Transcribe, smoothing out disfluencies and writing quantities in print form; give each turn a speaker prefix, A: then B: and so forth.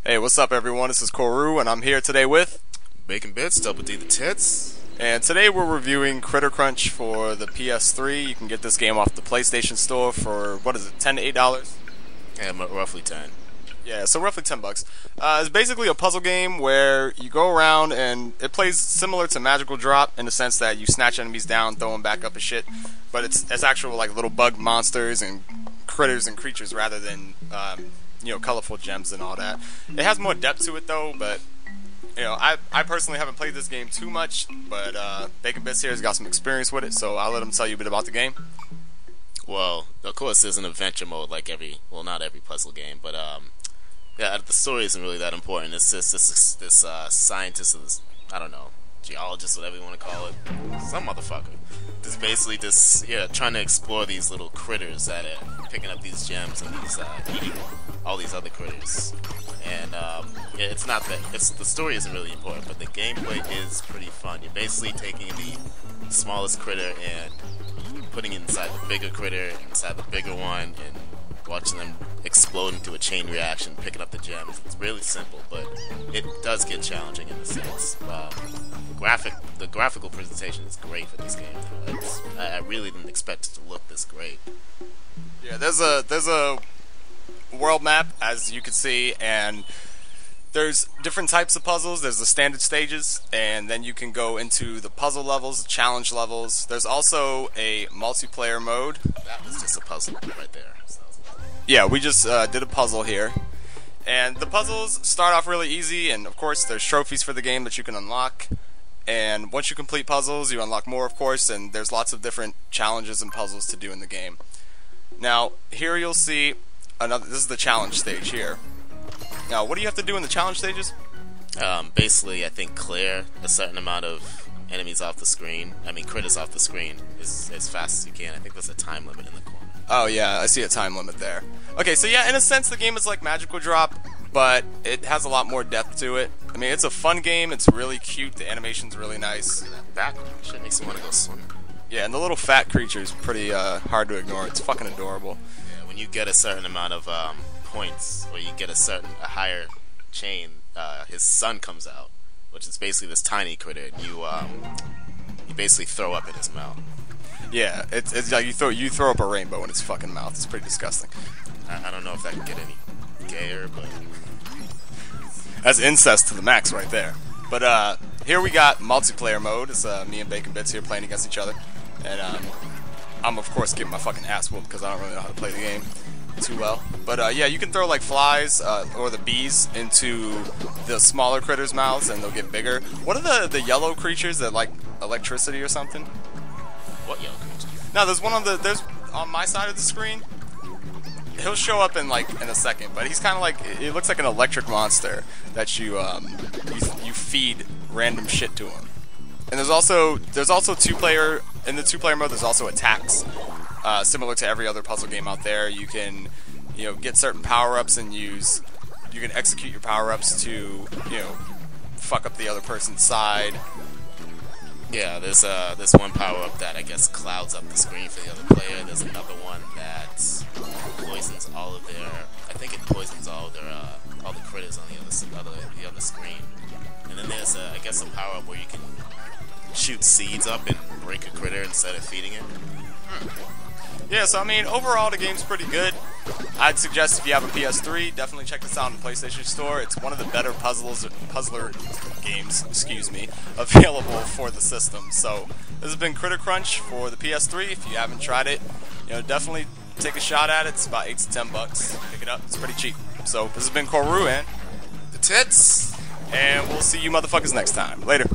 A: Hey, what's up everyone? This is Koru and I'm here today with
B: Bacon Bits, Double D the Tits.
A: And today we're reviewing Critter Crunch for the PS3. You can get this game off the PlayStation Store for, what is it, $10 to $8?
B: Yeah, roughly 10.
A: Yeah, so roughly $10. It's basically a puzzle game where you go around and it plays similar to Magical Drop in the sense that you snatch enemies down, throw them back up and shit. But it's actual like little bug monsters and critters and creatures rather than colorful gems and all that. It has more depth to it though, but I personally haven't played this game too much, but Bacon Bits here has got some experience with it, so I'll let him tell you a bit about the game.
B: Well, of course there's an adventure mode like not every puzzle game, but yeah, the story isn't really that important. It's just this scientist, or this, I don't know, geologist, whatever you want to call it, some motherfucker. Just basically trying to explore these little critters that are picking up these gems and these eating all these other critters. And it's not that the story isn't really important, but the gameplay is pretty fun. You're basically taking the smallest critter and putting it inside the bigger critter, inside the bigger one, and watching them explode into a chain reaction, picking up the gems. It's really simple, but it does get challenging in a sense. The graphical presentation is great for this game. I really didn't expect it to look this great.
A: Yeah, there's a world map, as you can see, and there's different types of puzzles. There's the standard stages, and then you can go into the puzzle levels, the challenge levels. There's also a multiplayer mode.
B: That was just a puzzle right there.
A: Yeah, we just did a puzzle here. And the puzzles start off really easy, and of course there's trophies for the game that you can unlock. And once you complete puzzles, you unlock more, of course, and there's lots of different challenges and puzzles to do in the game. Now, here you'll see this is the challenge stage here. Now, what do you have to do in the challenge stages?
B: Basically, I think clear a certain amount of enemies off the screen. I mean, critters off the screen as fast as you can. I think there's a time limit in the corner.
A: Oh yeah, I see a time limit there. Okay, so yeah, in a sense the game is like Magical Drop, but it has a lot more depth to it. I mean, it's a fun game, it's really cute, the animation's really nice.
B: Look at that shit makes me want to go swim.
A: Yeah, and the little fat creature's pretty hard to ignore. It's fucking adorable.
B: Yeah, when you get a certain amount of points, or you get a higher chain, his son comes out, which is basically this tiny critter, and you basically throw up in his mouth.
A: Yeah, it's like you throw up a rainbow in its fucking mouth. It's pretty disgusting.
B: I don't know if that can get any gayer, but
A: that's incest to the max right there. But here we got multiplayer mode. It's me and Bacon Bits here playing against each other, and I'm of course getting my fucking ass whooped because I don't really know how to play the game too well. But yeah, you can throw like flies or the bees into the smaller critters' mouths, and they'll get bigger. What are the yellow creatures that like electricity or something?
B: What yellow creature?
A: No, there's there's on my side of the screen. He'll show up in a second, but he's kind of like, it looks like an electric monster that you feed random shit to him. And there's also two-player, in the two-player mode there's also attacks, similar to every other puzzle game out there. You can get certain power-ups and you can execute your power-ups to fuck up the other person's side.
B: Yeah, there's one power-up that I guess clouds up the screen for the other player. There's another one that poisons all of their, I think it poisons all the critters on the other screen. And then there's I guess a power-up where you can shoot seeds up and break a critter instead of feeding it.
A: Yeah, so I mean, overall the game's pretty good. I'd suggest if you have a PS3, definitely check this out in the PlayStation Store. It's one of the better puzzler games, available for the system. So this has been Critter Crunch for the PS3. If you haven't tried it, definitely take a shot at it. It's about $8 to $10. Pick it up. It's pretty cheap. So this has been Koru and
B: the Tits,
A: and we'll see you motherfuckers next time. Later.